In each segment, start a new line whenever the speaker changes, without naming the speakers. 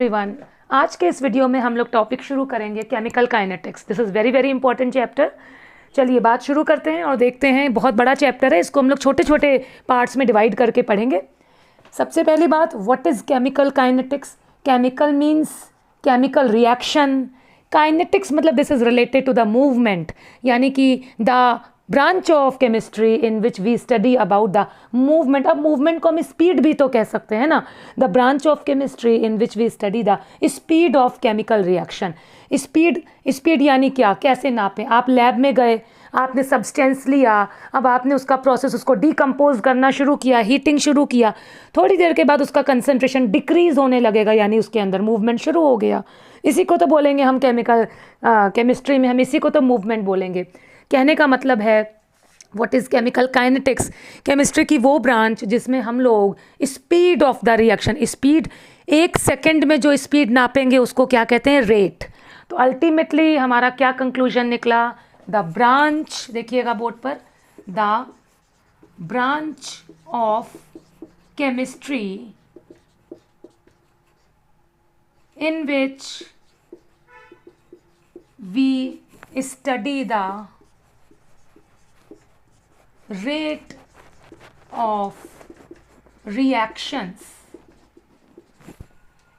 Everyone, आज के इस वीडियो में हम लोग टॉपिक शुरू करेंगे chemical kinetics. This is very very important chapter. चलिए बात शुरू करते हैं और देखते हैं। बहुत बड़ा चैप्टर है, इसको हम लोग छोटे छोटे पार्ट्स में डिवाइड करके पढ़ेंगे। सबसे पहली बात, what is chemical kinetics. Chemical means chemical reaction, kinetics मतलब this is related to the movement, यानी कि the branch of chemistry in which we study about the movement. अब मूवमेंट को हम स्पीड भी तो कह सकते हैं ना। The branch of chemistry in which we study the speed of chemical reaction. Speed यानी क्या, कैसे नापें। आप लैब में गए, आपने सब्सटेंस लिया, अब आपने उसका प्रोसेस, उसको डिकम्पोज करना शुरू किया, हीटिंग शुरू किया। थोड़ी देर के बाद उसका कंसनट्रेशन डिक्रीज होने लगेगा, यानी उसके अंदर मूवमेंट शुरू हो गया। इसी को तो बोलेंगे हम केमिस्ट्री में हम इसी को तो मूवमेंट बोलेंगे। कहने का मतलब है what is chemical kinetics. Chemistry की वो ब्रांच जिसमें हम लोग speed of the reaction, speed, एक सेकंड में जो स्पीड नापेंगे उसको क्या कहते हैं, रेट। तो अल्टीमेटली हमारा क्या कंक्लूजन निकला, द ब्रांच, देखिएगा बोर्ड पर, the branch of chemistry in which we study the rate of reactions।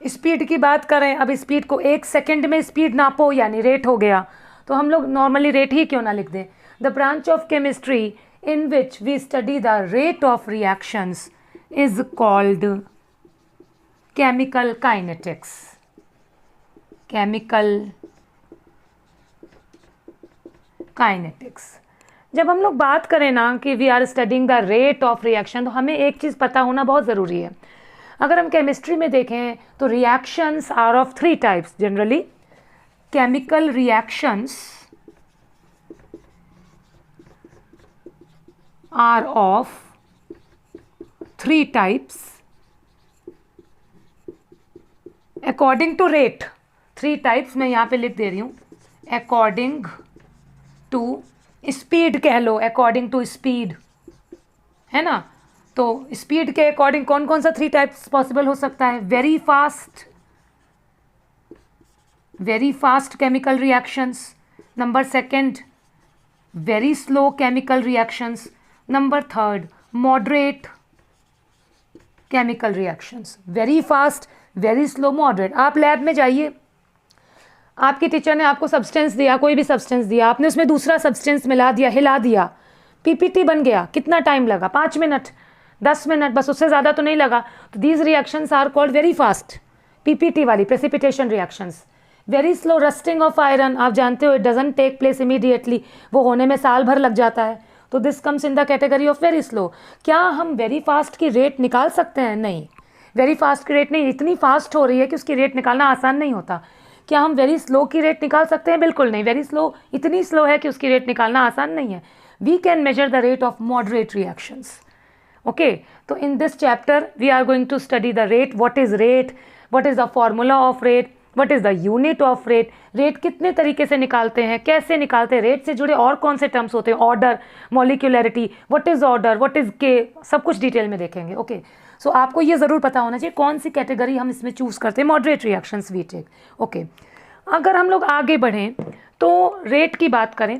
Speed की बात करें, अब स्पीड को एक सेकंड में स्पीड नापो यानी रेट हो गया, तो हम लोग नॉर्मली रेट ही क्यों ना लिख दें। The branch of chemistry in which we study the rate of reactions is called chemical kinetics. Chemical kinetics. जब हम लोग बात करें ना कि we are studying the rate of reaction, तो हमें एक चीज़ पता होना बहुत ज़रूरी है। अगर हम केमिस्ट्री में देखें तो reactions are of 3 types generally. Chemical reactions are of 3 types according to rate. 3 types मैं यहाँ पे लिख दे रही हूँ, अकॉर्डिंग टू स्पीड कह लो, अकॉर्डिंग टू स्पीड, है ना। तो स्पीड के अकॉर्डिंग कौन कौन सा 3 टाइप्स पॉसिबल हो सकता है। Very fast chemical reactions, number 2 very slow chemical reactions, number 3 moderate chemical reactions. Very fast, very slow, moderate. आप लैब में जाइए, आपके टीचर ने आपको सब्सटेंस दिया, कोई भी सब्सटेंस दिया, आपने उसमें दूसरा सब्सटेंस मिला दिया, हिला दिया, पीपीटी बन गया। कितना टाइम लगा, 5 मिनट, 10 मिनट, बस, उससे ज़्यादा तो नहीं लगा। तो these reactions are called very fast, PPT वाली precipitation reactions. Very slow, rusting of iron, आप जानते हो it doesn't take place immediately, वो होने में साल भर लग जाता है। तो this comes in the category of very slow. क्या हम वेरी फास्ट की रेट निकाल सकते हैं? नहीं, वेरी फास्ट की रेट नहीं, इतनी फास्ट हो रही है कि उसकी रेट निकालना आसान नहीं होता। क्या हम वेरी स्लो की रेट निकाल सकते हैं? बिल्कुल नहीं। वेरी स्लो इतनी स्लो है कि उसकी रेट निकालना आसान नहीं है। We can measure the rate of moderate reactions. Okay, तो in this chapter we are going to study the rate. What is rate, what is the formula of rate, what is the unit of rate, rate कितने तरीके से निकालते हैं, कैसे निकालते हैं, rate से जुड़े और कौन से टर्म्स होते हैं, order, molecularity, what is order, what is के, सब कुछ डिटेल में देखेंगे। ओके, सो आपको ये ज़रूर पता होना चाहिए कौन सी कैटेगरी हम इसमें चूज़ करते हैं। Moderate reactions we take. Okay, अगर हम लोग आगे बढ़ें तो रेट की बात करें,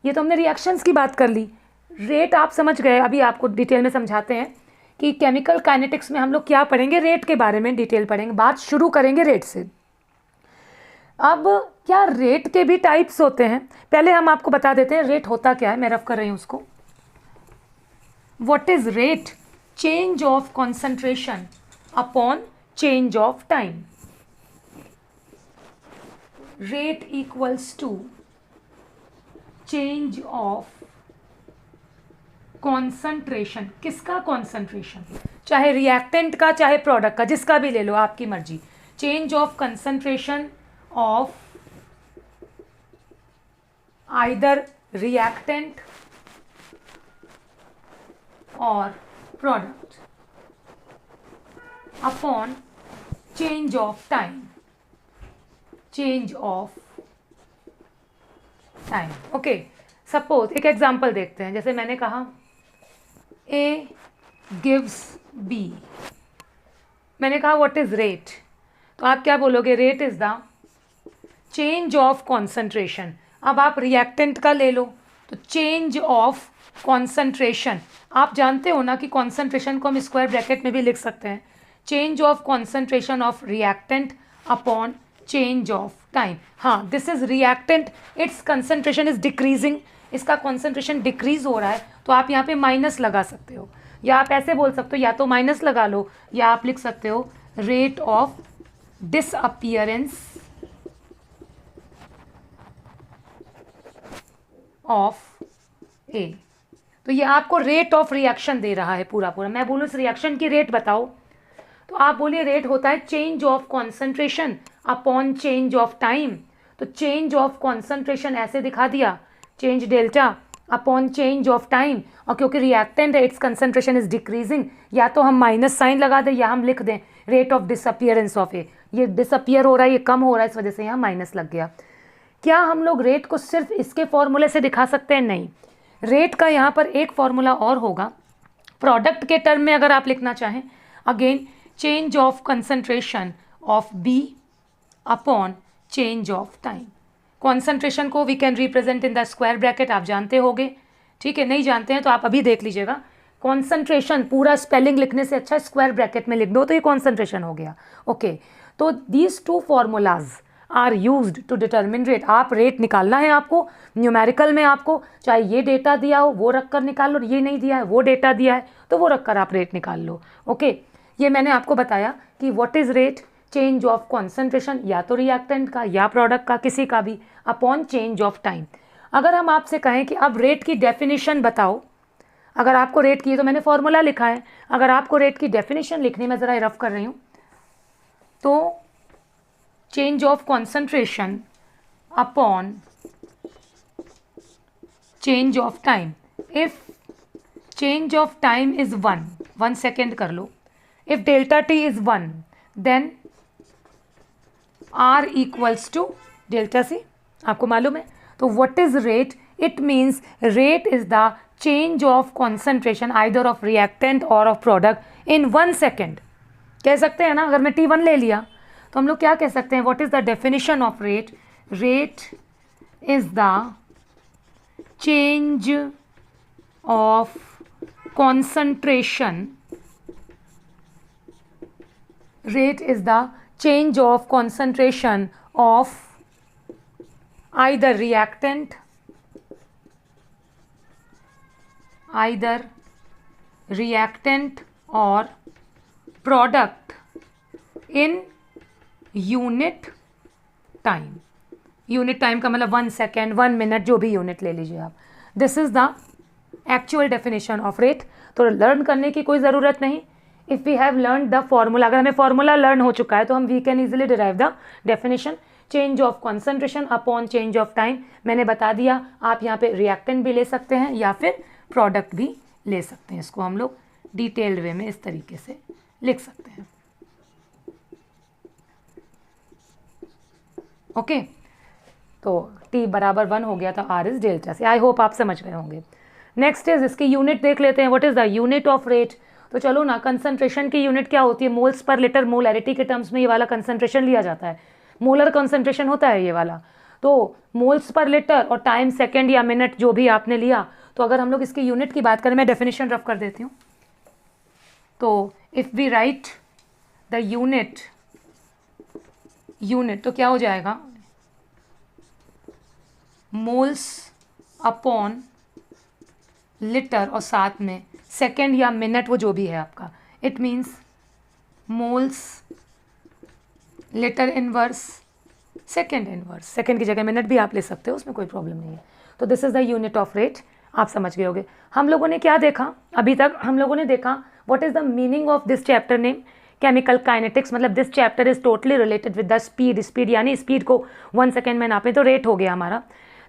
ये तो हमने रिएक्शंस की बात कर ली। रेट आप समझ गए, अभी आपको डिटेल में समझाते हैं कि केमिकल काइनेटिक्स में हम लोग क्या पढ़ेंगे, रेट के बारे में डिटेल पढ़ेंगे। बात शुरू करेंगे रेट से। अब क्या रेट के भी टाइप्स होते हैं? पहले हम आपको बता देते हैं रेट होता क्या है, मैं रफ कर रही हूँ उसको। What is rate? Change of concentration upon change of time. Rate equals to change of concentration. किसका कॉन्सेंट्रेशन? चाहे रिएक्टेंट का, चाहे प्रोडक्ट का, जिसका भी ले लो, आपकी मर्जी। Change of concentration of either reactant और product upon change of time. Change of time. Okay, suppose एक एग्जांपल देखते हैं। जैसे मैंने कहा ए गिव्स बी, मैंने कहा व्हाट इज रेट, तो आप क्या बोलोगे, rate is the change of concentration. अब आप रिएक्टेंट का ले लो, तो चेंज ऑफ कॉन्सेंट्रेशन, आप जानते हो ना कि कॉन्सेंट्रेशन को हम स्क्वायर ब्रैकेट में भी लिख सकते हैं, change of concentration of reactant upon change of time. हाँ, this is reactant, its concentration is decreasing, इसका कॉन्सेंट्रेशन डिक्रीज हो रहा है, तो आप यहाँ पे माइनस लगा सकते हो, या आप ऐसे बोल सकते हो, या तो माइनस लगा लो, या आप लिख सकते हो रेट ऑफ डिसअपियरेंस ऑफ ए। तो ये आपको रेट ऑफ रिएक्शन दे रहा है पूरा पूरा। मैं बोलूँ इस रिएक्शन की रेट बताओ, तो आप बोलिए रेट होता है change of concentration upon change of time. तो चेंज ऑफ कॉन्सेंट्रेशन ऐसे दिखा दिया, change delta upon change of time, और क्योंकि रिएक्टेंट है इट्स कंसंट्रेशन इज डिक्रीजिंग, या तो हम माइनस साइन लगा दें या हम लिख दें रेट ऑफ डिसअपियरेंस ऑफ ए। ये डिसअपियर हो रहा है, ये कम हो रहा है, इस वजह से यहाँ माइनस लग गया। क्या हम लोग रेट को सिर्फ इसके फॉर्मूले से दिखा सकते हैं? नहीं, रेट का यहाँ पर एक फॉर्मूला और होगा प्रोडक्ट के टर्म में। अगर आप लिखना चाहें, again change of concentration of B upon change of time. Concentration को we can represent in the square bracket, आप जानते होगे, ठीक है? नहीं जानते हैं तो आप अभी देख लीजिएगा। कॉन्सेंट्रेशन पूरा स्पेलिंग लिखने से अच्छा स्क्वायर ब्रैकेट में लिख दो, तो ये कॉन्सेंट्रेशन हो गया। ओके, तो these two formulas are used to determine rate. आप रेट निकालना है आपको न्यूमेरिकल में, आपको चाहे ये डेटा दिया हो वो रख कर निकाल लो, ये नहीं दिया है वो डेटा दिया है तो वो रख कर आप रेट निकाल लो। ओके, ये मैंने आपको बताया कि what is rate, change of concentration, या तो रिएक्टेंट का या प्रोडक्ट का, किसी का भी, अपॉन चेंज ऑफ टाइम। अगर हम आपसे कहें कि अब रेट की डेफिनेशन बताओ, अगर आपको रेट की, तो मैंने फॉर्मूला लिखा है, अगर आपको रेट की डेफिनेशन लिखनी, मैं ज़रा रफ कर रही हूँ, तो change of concentration upon change of time. If change of time is 1 second कर लो, if delta T is 1 then R equals to delta C, आपको मालूम है। तो what is rate? It means rate is the change of concentration either of reactant और of product in 1 second. कह सकते हैं ना, अगर मैं T1 ले लिया तो हम लोग क्या कह सकते हैं, what is the definition of rate? Rate is the change of concentration, rate is the change of concentration of either reactant or product in unit time। Unit time का मतलब 1 सेकेंड, 1 मिनट, जो भी यूनिट ले लीजिए आप। This is the actual definition of rate. तो learn करने की कोई ज़रूरत नहीं। If we have learn the formula, अगर हमें फॉर्मूला लर्न हो चुका है तो हम we can easily derive the definition. Change of concentration upon change of time मैंने बता दिया। आप यहाँ पे रिएक्टेंट भी ले सकते हैं या फिर प्रोडक्ट भी ले सकते हैं। इसको हम लोग डिटेल्ड वे में इस तरीके से लिख सकते हैं। ओके, तो T बराबर 1 हो गया था R इज डेल्टा से। आई होप आप समझ गए होंगे। नेक्स्ट इज इसकी यूनिट देख लेते हैं। What is the unit of rate? तो चलो ना, कंसंट्रेशन की यूनिट क्या होती है? Moles per litre. मोलैरिटी के टर्म्स में ये वाला कंसंट्रेशन लिया जाता है, मोलर कंसंट्रेशन होता है ये वाला। तो मोल्स पर लीटर और टाइम सेकेंड या मिनट जो भी आपने लिया। तो अगर हम लोग इसकी यूनिट की बात करें, मैं डेफिनेशन रफ कर देती हूँ। तो if we write the unit तो क्या हो जाएगा? मोल्स अपॉन लीटर और साथ में सेकेंड या मिनट, वो जो भी है आपका। It means moles litre inverse second inverse. Second की जगह मिनट भी आप ले सकते हो, उसमें कोई प्रॉब्लम नहीं है। तो this is the unit of rate. आप समझ गए होंगे। हम लोगों ने क्या देखा अभी तक? हम लोगों ने देखा what is the meaning of this chapter name, chemical kinetics. मतलब this chapter is totally related with the speed. Speed यानी स्पीड को 1 सेकेंड में नापें तो रेट हो गया हमारा।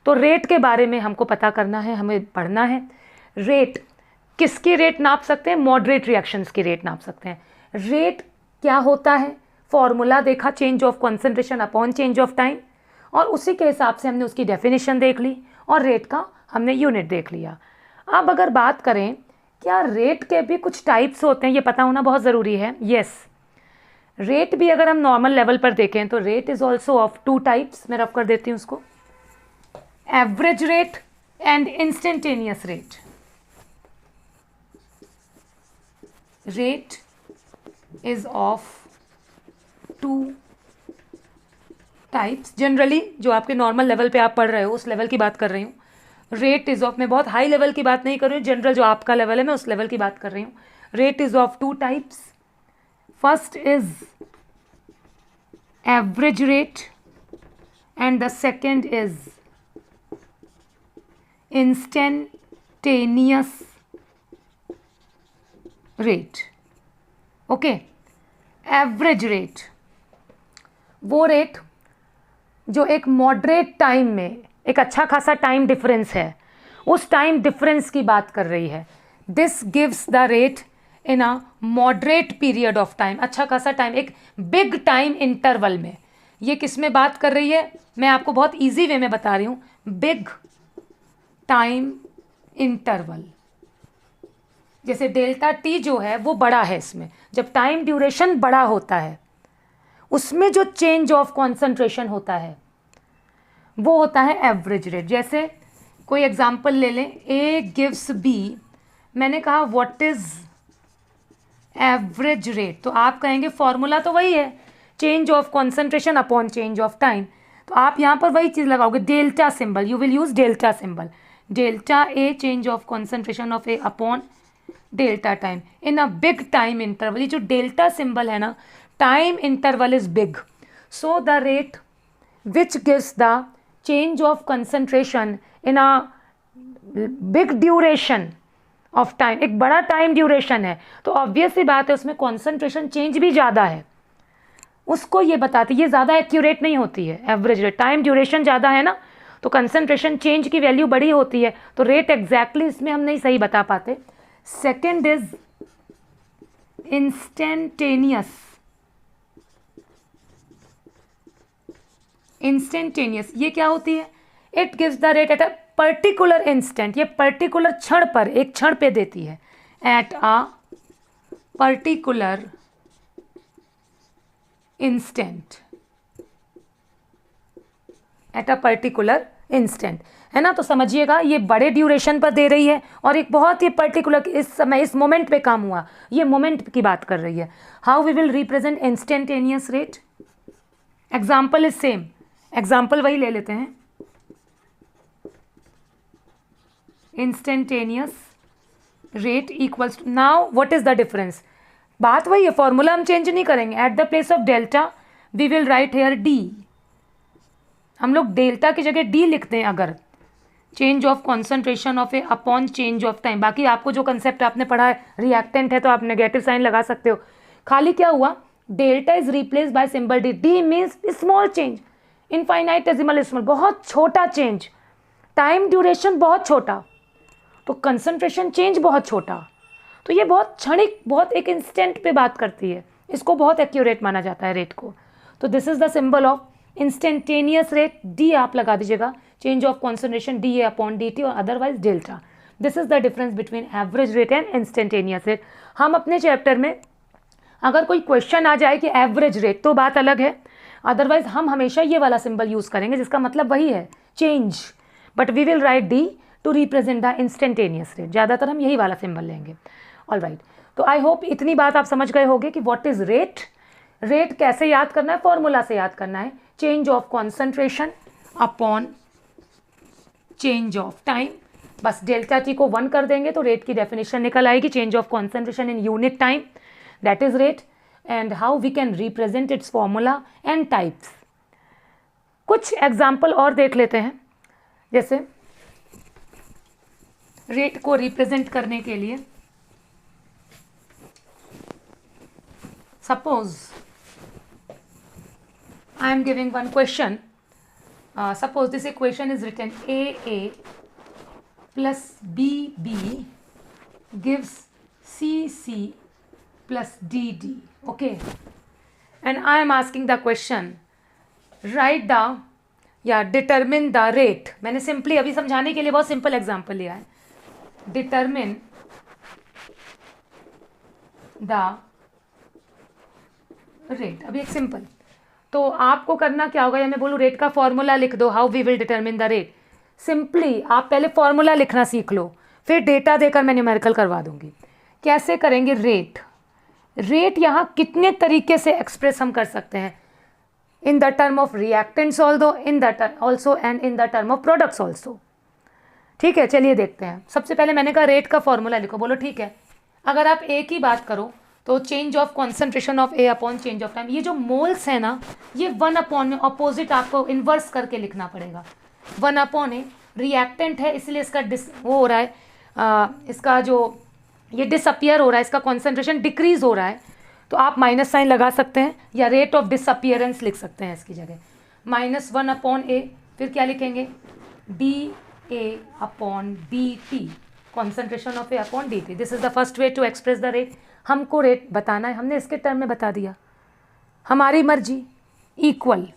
तो रेट के बारे में हमको पता करना है, हमें पढ़ना है। रेट किसकी रेट नाप सकते हैं? मॉडरेट रिएक्शंस की रेट नाप सकते हैं। रेट क्या होता है? फॉर्मूला देखा, change of concentration upon change of time, और उसी के हिसाब से हमने उसकी डेफिनेशन देख ली और रेट का हमने यूनिट देख लिया। अब अगर बात करें क्या रेट के भी कुछ टाइप्स होते हैं, ये पता होना बहुत ज़रूरी है। यस, रेट भी अगर हम नॉर्मल लेवल पर देखें तो rate is also of two types, मैं रफ कर देती हूँ उसको, average rate and instantaneous rate. Rate is of two types. Generally जो आपके नॉर्मल लेवल पे आप पढ़ रहे हो उस लेवल की बात कर रही हूँ. रेट इज ऑफ, मैं बहुत हाई लेवल की बात नहीं कर रही हूँ, जनरल जो आपका लेवल है मैं उस लेवल की बात कर रही हूँ. Rate is of two types. First is average rate and the second is instantaneous rate. Okay, average rate वो रेट जो एक मॉडरेट टाइम में, एक अच्छा खासा टाइम डिफरेंस है, उस टाइम डिफरेंस की बात कर रही है. This gives the rate in a moderate period of time. अच्छा खासा टाइम, एक बिग टाइम इंटरवल में. ये किस में बात कर रही है, मैं आपको बहुत इजी वे में बता रही हूँ. बिग टाइम इंटरवल, जैसे डेल्टा टी जो है वो बड़ा है, इसमें जब टाइम ड्यूरेशन बड़ा होता है उसमें जो चेंज ऑफ कॉन्सेंट्रेशन होता है वो होता है एवरेज रेट. जैसे कोई एग्जांपल ले लें, ए गिव्स बी. मैंने कहा व्हाट इज एवरेज रेट, तो आप कहेंगे फॉर्मूला तो वही है, change of concentration upon change of time. तो आप यहाँ पर वही चीज़ लगाओगे, delta symbol. You will use delta symbol. Delta A change of concentration of A upon delta time in a big time interval. ये जो डेल्टा सिंबल है ना, time interval is big, so the rate which gives the change of concentration in a big duration of time. एक बड़ा time duration है तो obvious सी बात है उसमें कॉन्सेंट्रेशन चेंज भी ज़्यादा है, उसको ये बताती. ये ज़्यादा एक्यूरेट नहीं होती है एवरेज रेट. टाइम ड्यूरेशन ज़्यादा है ना तो कंसंट्रेशन चेंज की वैल्यू बड़ी होती है, तो रेट एग्जैक्टली इसमें हम नहीं सही बता पाते. Second is instantaneous. इंस्टेंटेनियस ये क्या होती है, it gives the rate at a particular instant. ये पर्टिकुलर क्षण पर, एक क्षण पे देती है. At a particular instant, at a particular instant, है ना. तो समझिएगा ये बड़े ड्यूरेशन पर दे रही है और एक बहुत ही पर्टिकुलर, इस समय इस मोमेंट पे काम हुआ, ये मोमेंट की बात कर रही है. How we will represent instantaneous rate. Example is same, example वही ले लेते हैं. Instantaneous rate equals to, now what is the difference. बात वही है, फॉर्मूला हम चेंज नहीं करेंगे. At the place of delta we will write here D. हम लोग डेल्टा की जगह डी लिखते हैं अगर, change of concentration of A upon change of time. बाकी आपको जो कंसेप्ट आपने पढ़ा है, रिएक्टेंट है तो आप नेगेटिव साइन लगा सकते हो. खाली क्या हुआ, delta is replace by symbol D. D means small change, infinitesimal small, बहुत छोटा चेंज. टाइम ड्यूरेशन बहुत छोटा तो कंसंट्रेशन चेंज बहुत छोटा. तो ये बहुत क्षणिक, बहुत एक इंस्टेंट पे बात करती है, इसको बहुत एक्यूरेट माना जाता है रेट को. तो this is the symbol of instantaneous rate. D आप लगा दीजिएगा, change of concentration D A upon D T और otherwise delta. This is the difference between average rate and instantaneous rate. हम अपने चैप्टर में अगर कोई क्वेश्चन आ जाए कि एवरेज रेट तो बात अलग है, अदरवाइज हम हमेशा ये वाला सिंबल यूज़ करेंगे जिसका मतलब वही है change, but we will write D to represent the instantaneous rate. ज़्यादातर हम यही वाला सिंबल लेंगे. ऑल राइट, तो आई होप इतनी बात आप समझ गए होंगे कि व्हाट इज रेट. रेट कैसे याद करना है, फॉर्मूला से याद करना है, change of concentration upon change of time. बस डेल्टा टी को 1 कर देंगे तो रेट की डेफिनेशन निकल आएगी, change of concentration in unit time, that is rate. And how we can represent its formula and types. कुछ एग्जाम्पल और देख लेते हैं. जैसे रेट को रिप्रेजेंट करने के लिए, suppose I am giving one question. Suppose this equation is written AA plus BB gives CC plus DD. Okay, and I am asking the question, write the या determine the rate. मैंने simply अभी समझाने के लिए बहुत simple example लिया है. Determine the rate. अभी एक सिंपल, तो आपको करना क्या होगा, या मैं बोलूँ रेट का फॉर्मूला लिख दो, how we will determine the rate. Simply आप पहले फॉर्मूला लिखना सीख लो, फिर डेटा देकर मैं न्यूमेरिकल करवा दूंगी। कैसे करेंगे रेट? रेट यहाँ कितने तरीके से एक्सप्रेस हम कर सकते हैं, in the term of reactants also and in the term of products also. ठीक है, चलिए देखते हैं। सबसे पहले मैंने कहा रेट का फॉर्मूला लिखो, बोलो ठीक है। अगर आप ए की बात करो तो change of concentration of A upon change of time, ये जो मोल्स है ना, ये 1 में अपोजिट आपको इन्वर्स करके लिखना पड़ेगा। 1 रिएक्टेंट है इसलिए इसका वो हो रहा है, इसका जो ये डिसअपियर हो रहा है, इसका कॉन्सेंट्रेशन डिक्रीज हो रहा है, तो आप माइनस साइन लगा सकते हैं या रेट ऑफ डिसअपियरेंस लिख सकते हैं इसकी जगह। -1/A, फिर क्या लिखेंगे, dA/dt, concentration of A upon dt। This is the first way to express the rate. हमको रेट बताना है, हमने इसके टर्म में बता दिया, हमारी मर्जी, इक्वल,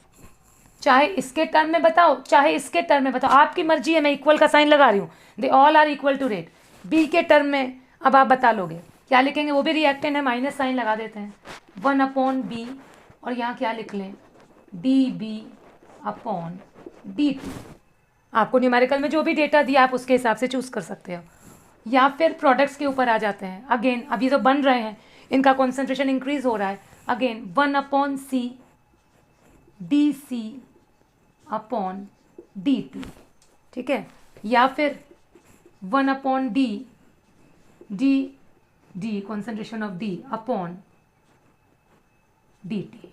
चाहे इसके टर्म में बताओ चाहे इसके टर्म में बताओ, आपकी मर्जी है, मैं इक्वल का साइन लगा रही हूँ, they all are equal to rate. B के टर्म में अब आप बता लोगे, क्या लिखेंगे, वो भी रिएक्टेंट है, माइनस साइन लगा देते हैं, 1/B, और यहाँ क्या लिख लें, dB/dt। आपको न्यूमेरिकल में जो भी डेटा दिया आप उसके हिसाब से चूज़ कर सकते हो। या फिर प्रोडक्ट्स के ऊपर आ जाते हैं, अगेन अभी तो बन रहे हैं, इनका कॉन्सेंट्रेशन इंक्रीज हो रहा है, अगेन 1/C dC/dt, ठीक है, या फिर 1/D d concentration of D/dt।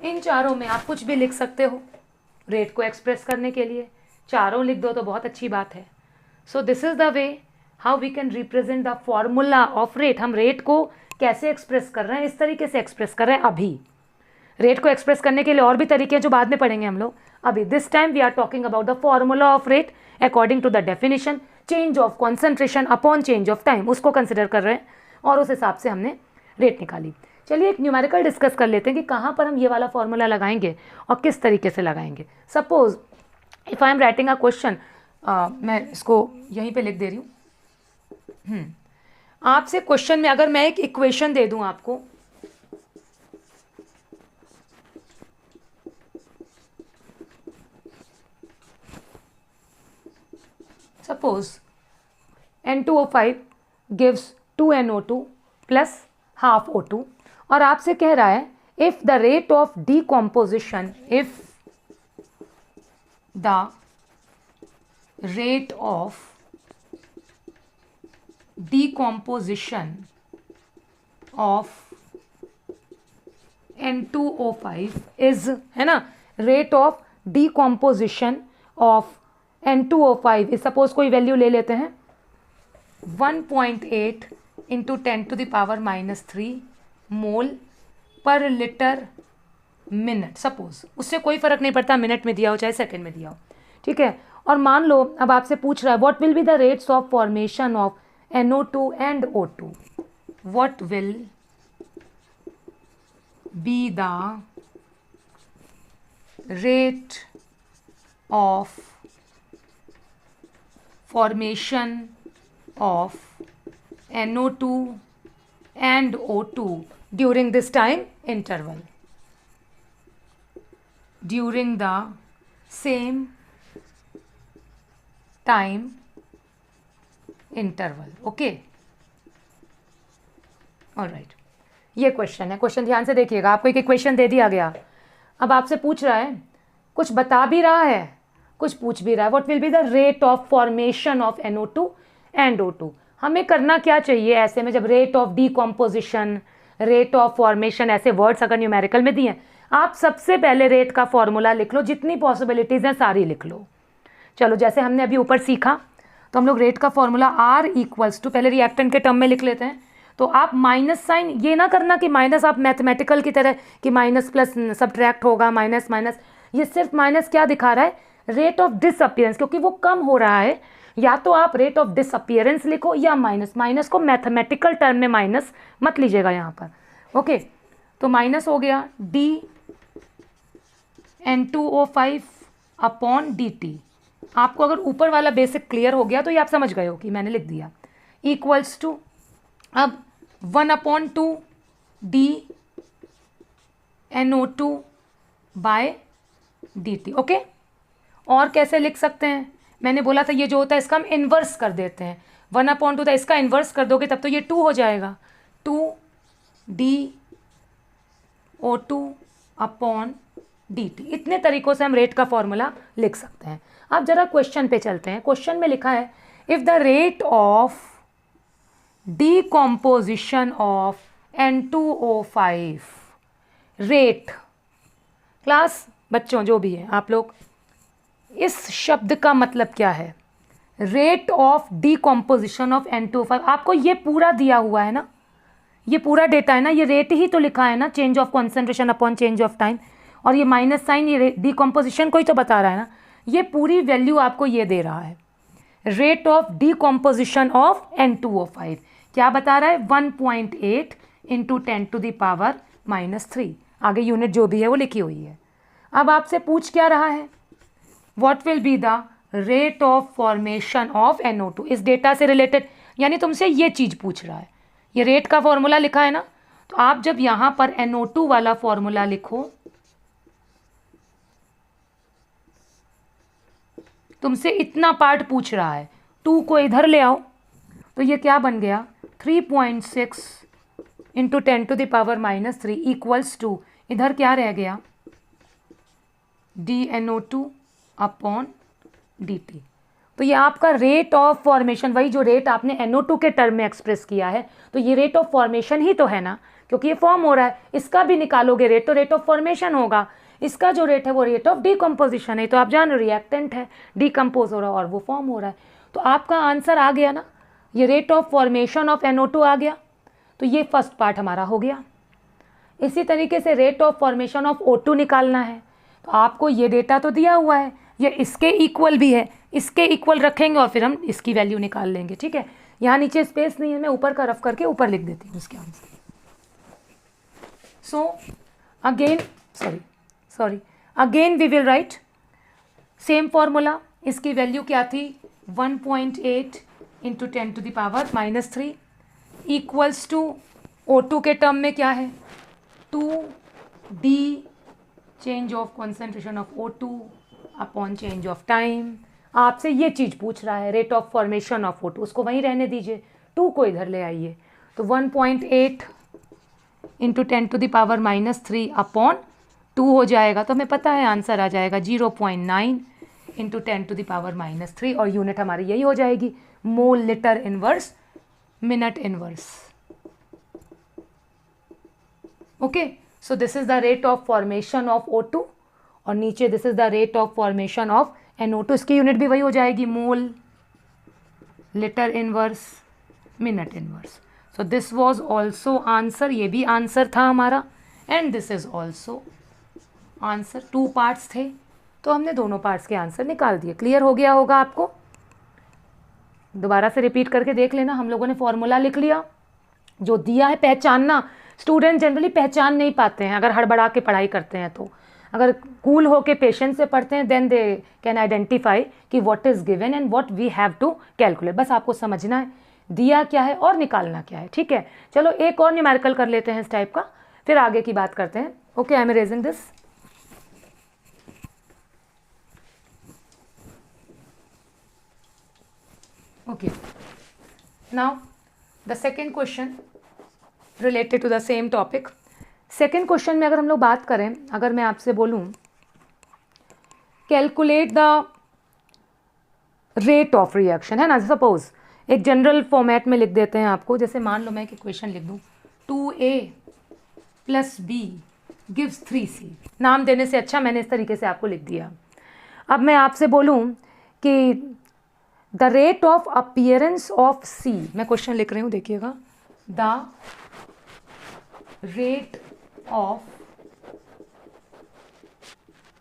इन चारों में आप कुछ भी लिख सकते हो रेट को एक्सप्रेस करने के लिए, चारों लिख दो तो बहुत अच्छी बात है। So this is the way how we can represent the formula of rate. हम रेट को कैसे एक्सप्रेस कर रहे हैं, इस तरीके से एक्सप्रेस कर रहे हैं। अभी रेट को एक्सप्रेस करने के लिए और भी तरीके हैं जो बाद में पढ़ेंगे हम लोग। अभी this time we are talking about the formula of rate according to the definition, change of concentration upon change of time, उसको कंसिडर कर रहे हैं और उस हिसाब से हमने रेट निकाली। चलिए एक न्यूमेरिकल डिस्कस कर लेते हैं कि कहाँ पर हम ये वाला फॉर्मूला लगाएंगे और किस तरीके से लगाएंगे। Suppose if I am writing a question, मैं इसको यहीं पे लिख दे रही हूँ। आपसे क्वेश्चन में अगर मैं एक इक्वेशन दे दूं आपको, suppose N2O5 gives 2NO2 plus half O2, और आपसे कह रहा है if the rate of decomposition, if the rate of decomposition of N2O5 is, है ना, rate of decomposition of N2O5 is, suppose कोई वैल्यू ले लेते हैं 1.8 इंटू 10⁻³ मोल पर लीटर मिनट। सपोज उससे कोई फर्क नहीं पड़ता मिनट में दिया हो चाहे सेकेंड में दिया हो, ठीक है। और मान लो अब आपसे पूछ रहा है what will be the rates of formation of NO2 and O2, what will be the rate of formation of NO2 and O2 during this time interval, during the same time interval. Okay, alright, ये question है। Question ध्यान से देखिएगा, आपको एक equation दे दिया गया, अब आपसे पूछ रहा है, कुछ बता भी रहा है कुछ पूछ भी रहा है, what will be the rate of formation of NO2 and O2। हमें करना क्या चाहिए ऐसे में, जब rate of decomposition, rate of formation, ऐसे वर्ड्स अगर न्यूमेरिकल में दिए, आप सबसे पहले रेट का फॉर्मूला लिख लो, जितनी पॉसिबिलिटीज़ हैं सारी लिख लो। चलो जैसे हमने अभी ऊपर सीखा, तो हम लोग रेट का फॉर्मूला R इक्वल्स टू, पहले रिएक्टेंट के टर्म में लिख लेते हैं। तो आप माइनस साइन ये ना करना कि माइनस आप मैथमेटिकल की तरह कि माइनस प्लस सब्ट्रैक्ट होगा, माइनस माइनस, ये सिर्फ माइनस क्या दिखा रहा है, रेट ऑफ डिसअपियरेंस, क्योंकि वो कम हो रहा है। या तो आप रेट ऑफ डिसअपियरेंस लिखो या माइनस, माइनस को मैथमेटिकल टर्म में माइनस मत लीजिएगा यहाँ पर। ओके, तो माइनस हो गया dN2O5/dt। आपको अगर ऊपर वाला बेसिक क्लियर हो गया तो ये आप समझ गए हो कि मैंने लिख दिया, इक्वल्स टू अब 1/2 D NO2/dt। ओके, और कैसे लिख सकते हैं, मैंने बोला था ये जो होता है इसका हम इन्वर्स कर देते हैं, 1/2 था, इसका इन्वर्स कर दोगे तब तो ये 2 हो जाएगा, 2DO2/dt। इतने तरीक़ों से हम रेट का फॉर्मूला लिख सकते हैं। अब जरा क्वेश्चन पे चलते हैं। क्वेश्चन में लिखा है if the rate of decomposition of N2O5 rate, class बच्चों जो भी है आप लोग, इस शब्द का मतलब क्या है, rate of decomposition of N2O5। आपको ये पूरा दिया हुआ है ना, ये पूरा डेटा है ना, ये रेट ही तो लिखा है ना, change of concentration upon change of time, और ये माइनस साइन ये डीकम्पोजिशन को ही तो बता रहा है ना। ये पूरी वैल्यू आपको ये दे रहा है, rate of decomposition of N2O5 क्या बता रहा है, 1.8 × 10⁻³ आगे यूनिट जो भी है वो लिखी हुई है। अब आपसे पूछ क्या रहा है, what will be the rate of formation of NO2, इस डेटा से रिलेटेड, यानी तुमसे ये चीज़ पूछ रहा है। ये रेट का फॉर्मूला लिखा है ना, तो आप जब यहाँ पर NO2 वाला फॉर्मूला लिखो, तुमसे इतना पार्ट पूछ रहा है, 2 को इधर ले आओ, तो ये क्या बन गया, 3.6 × 10⁻³ = इधर क्या रह गया, dNO2/dt। तो ये आपका रेट ऑफ फॉर्मेशन, वही जो रेट आपने NO2 के टर्म में एक्सप्रेस किया है, तो ये रेट ऑफ फॉर्मेशन ही तो है ना, क्योंकि ये फॉर्म हो रहा है। इसका भी निकालोगे रेट तो रेट ऑफ फॉर्मेशन होगा, इसका जो रेट है वो रेट ऑफ डीकम्पोजिशन है। तो आप जान रिएक्टेंट है, डीकम्पोज हो रहा है और वो फॉर्म हो रहा है, तो आपका आंसर आ गया ना, ये rate of formation of NO2 आ गया। तो ये फर्स्ट पार्ट हमारा हो गया। इसी तरीके से rate of formation of O2 निकालना है, तो आपको ये डेटा तो दिया हुआ है, ये इसके इक्वल भी है, इसके इक्वल रखेंगे और फिर हम इसकी वैल्यू निकाल लेंगे। ठीक है, यहाँ नीचे स्पेस नहीं है, मैं ऊपर का रफ करके ऊपर लिख देती हूँ इसके answer. So again we will write same formula. इसकी वैल्यू क्या थी, 1.8 × 10⁻³ इक्वल्स टू O2 के टर्म में क्या है, 2D change of concentration of O2 upon change of time. आपसे ये चीज़ पूछ रहा है, rate of formation of O2, उसको वहीं रहने दीजिए, 2 को इधर ले आइए, तो 1.8 × 10⁻³ हो जाएगा, तो हमें पता है आंसर आ जाएगा 0.9 × 10⁻³ और यूनिट हमारी यही हो जाएगी, mole litre inverse minute inverse. Okay, so this is the rate of formation of O2 और नीचे this is the rate of formation of NO2, इसकी यूनिट भी वही हो जाएगी, mole litre inverse minute inverse. So this was also answer, ये भी answer था हमारा, and this is also answer. 2 parts थे तो हमने दोनों पार्ट्स के आंसर निकाल दिए। क्लियर हो गया होगा आपको, दोबारा से रिपीट करके देख लेना। हम लोगों ने फॉर्मूला लिख लिया, जो दिया है पहचानना, स्टूडेंट जनरली पहचान नहीं पाते हैं अगर हड़बड़ा के पढ़ाई करते हैं, तो अगर कूल होके पेशेंस से पढ़ते हैं देन दे कैन आइडेंटिफाई कि what is given and what we have to calculate. बस आपको समझना है दिया क्या है और निकालना क्या है। ठीक है, चलो एक और न्यूमेरिकल कर लेते हैं इस टाइप का, फिर आगे की बात करते हैं। Okay, I am raising this. Okay, now the second question related to the same topic. Second question में अगर हम लोग बात करें, अगर मैं आपसे बोलूं calculate the rate of reaction, है ना, सपोज एक जनरल फॉर्मेट में लिख देते हैं आपको, जैसे मान लो मैं एक इक्वेशन लिख दूं 2A + B गिव्स 3C। नाम देने से अच्छा मैंने इस तरीके से आपको लिख दिया। अब मैं आपसे बोलूं कि the rate of appearance of C, मैं क्वेश्चन लिख रही हूँ देखिएगा, the rate of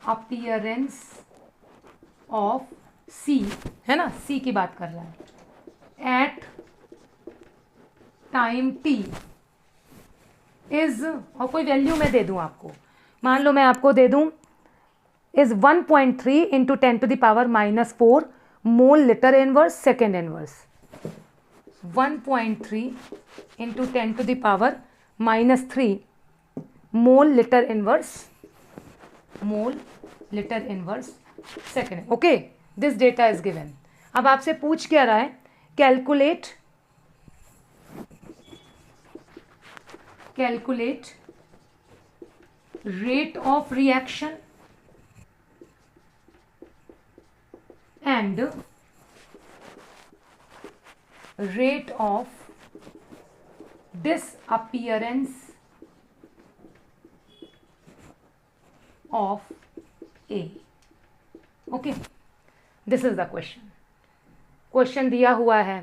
appearance of C, है ना, C की बात कर रहा है, एट टाइम T इज, और कोई वैल्यू मैं दे दूं आपको, मान लो मैं आपको दे दूं is 1.3 × 10⁻⁻4 mole litre inverse second inverse. 1.3 × 10⁻³ mole litre inverse second. Okay, this data is given. अब आपसे पूछ क्या रहा है, calculate rate of reaction and rate of disappearance of A. Okay, this is the question दिया हुआ है।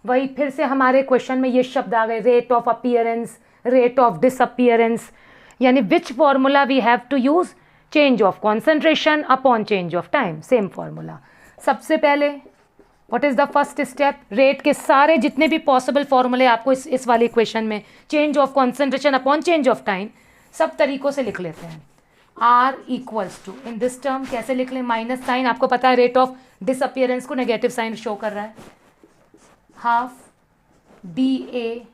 वही फिर से हमारे क्वेश्चन में ये शब्द आ गए, rate of appearance, rate of disappearance, यानी which formula we have to use, change of concentration upon change of time, same formula. सबसे पहले what is the first step, rate के सारे जितने भी पॉसिबल फॉर्मूले आपको इस वाले इक्वेशन में, change of concentration upon change of time, सब तरीकों से लिख लेते हैं। R equals to, in this term कैसे लिख लें, माइनस साइन, आपको पता है रेट ऑफ डिसअपीयरेंस को नेगेटिव साइन शो कर रहा है, half D A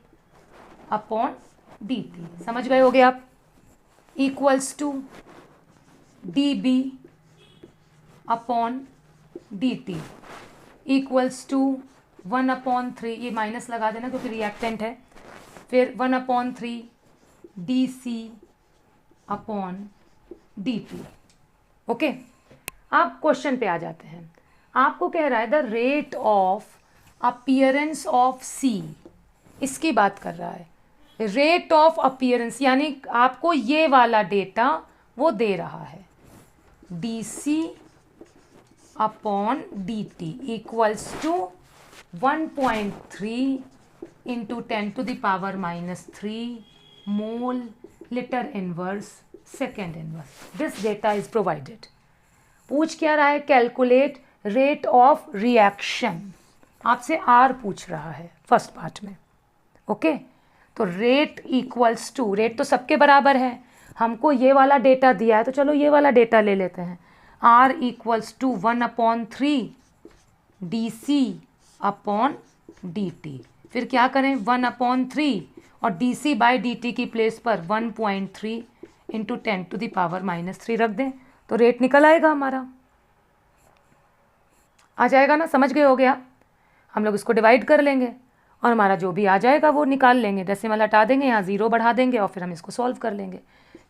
upon D T, समझ गए होगे आप, equals to D B upon D T equals to 1/3, ये माइनस लगा देना क्योंकि रिएक्टेंट है, फिर 1/3 D C upon D T. Okay, आप क्वेश्चन पे आ जाते हैं। आपको कह रहा है the rate of appearance of C, इसकी बात कर रहा है, रेट ऑफ अपीयरेंस, यानी आपको ये वाला डेटा वो दे रहा है, D C upon D T equals to 1.3 into 10⁻³ mole litre inverse second inverse. This data is provided. पूछ क्या रहा है, कैलकुलेट रेट ऑफ रिएक्शन, आपसे आर पूछ रहा है फर्स्ट पार्ट में। ओके, तो रेट इक्वल्स टू, रेट तो सबके बराबर है, हमको ये वाला डेटा दिया है तो चलो ये वाला डेटा ले लेते हैं, R equals to 1/3 D C upon D T, फिर क्या करें 1/3 और D C by D T की प्लेस पर 1.3 इंटू 10⁻³ रख दें तो रेट निकल आएगा हमारा, आ जाएगा ना, समझ गए हो गया। हम लोग इसको डिवाइड कर लेंगे और हमारा जो भी आ जाएगा वो निकाल लेंगे, डेसिमल हटा देंगे, यहाँ 0 बढ़ा देंगे और फिर हम इसको सॉल्व कर लेंगे।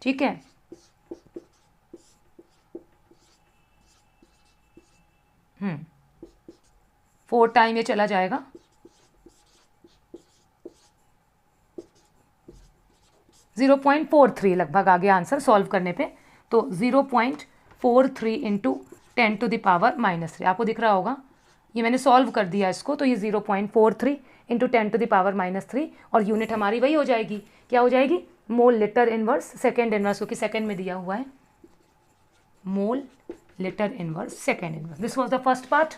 ठीक है, फोर टाइम ये चला जाएगा, .43 लगभग आ गया आंसर सॉल्व करने पे, तो 0.43 इंटू 10⁻³ आपको दिख रहा होगा, ये मैंने सॉल्व कर दिया इसको, तो ये 0.43 इंटू 10⁻³ और यूनिट हमारी वही हो जाएगी, क्या हो जाएगी, mole litre inverse second inverse, क्योंकि सेकेंड में दिया हुआ है, mole litre inverse second inverse. This was the first part,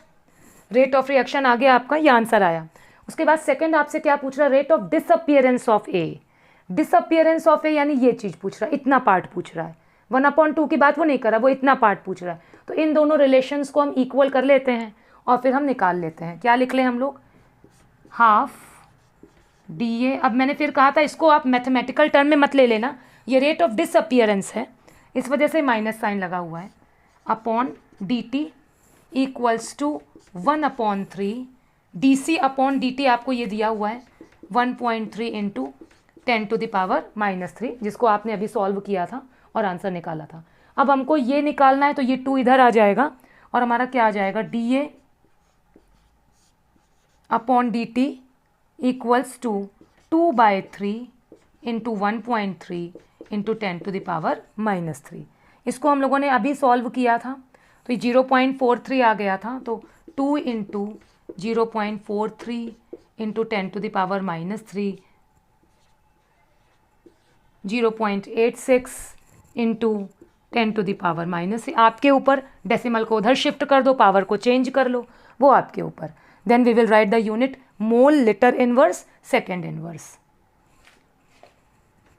rate of reaction आ गया आपका, ये आंसर आया। उसके बाद सेकंड आपसे क्या पूछ रहा है, rate of disappearance of A, disappearance of A यानी ये चीज़ पूछ रहा है, इतना पार्ट पूछ रहा है, 1/2 की बात वो नहीं कर रहा, वो इतना पार्ट पूछ रहा है। तो इन दोनों रिलेशंस को हम इक्वल कर लेते हैं और फिर हम निकाल लेते हैं, क्या लिख लें हम लोग, हाफ डी ए। अब मैंने फिर कहा था इसको आप मैथमेटिकल टर्म में मत ले लेना, ये रेट ऑफ डिसअपीयरेंस है, इस वजह से माइनस साइन लगा हुआ है, upon D T equals to 1/3 D C upon D T, आपको ये दिया हुआ है 1.3 इंटू 10⁻³ जिसको आपने अभी सॉल्व किया था और आंसर निकाला था। अब हमको ये निकालना है तो ये 2 इधर आ जाएगा और हमारा क्या आ जाएगा, D A upon D T equals to 2/3 into 1.3 into 10⁻³ इसको हम लोगों ने अभी सॉल्व किया था तो ये 0.43 आ गया था, तो 2 इंटू 0.43 इंटू 10⁻³ 0.86 इंटू 10⁻⁻, आपके ऊपर, डेसिमल को उधर शिफ्ट कर दो, पावर को चेंज कर लो, वो आपके ऊपर। Then we will write the unit mole litre inverse second inverse,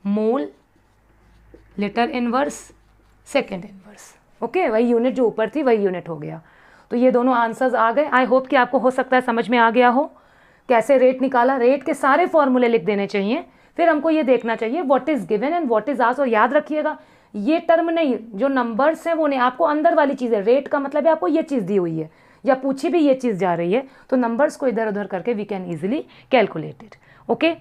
mole litre inverse second inverse. Okay, वही यूनिट जो ऊपर थी वही यूनिट हो गया। तो ये दोनों आंसर्स आ गए। आई होप कि आपको हो सकता है समझ में आ गया हो कैसे रेट निकाला। रेट के सारे फॉर्मूले लिख देने चाहिए, फिर हमको ये देखना चाहिए what is given and what is asked. और याद रखिएगा ये टर्म नहीं, जो नंबर्स हैं वो नहीं, आपको अंदर वाली चीज़ है। रेट का मतलब है आपको ये चीज़ दी हुई है या पूछी भी ये चीज़ जा रही है, तो नंबर्स को इधर उधर करके we can easily calculate it. Okay,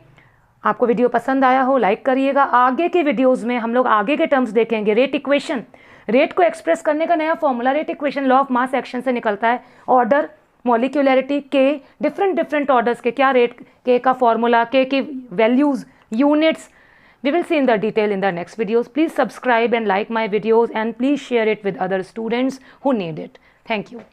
आपको वीडियो पसंद आया हो लाइक करिएगा। आगे के वीडियोज़ में हम लोग आगे के टर्म्स देखेंगे। रेट इक्वेशन, रेट को एक्सप्रेस करने का नया formula, rate equation law of mass action से निकलता है। ऑर्डर, मॉलिक्यूलैरिटी, के, डिफरेंट ऑर्डर्स के क्या रेट के का फॉर्मूला, के की values, units, we will see in the detail in the next videos. Please subscribe and like my videos and please share it with other students who need it. Thank you.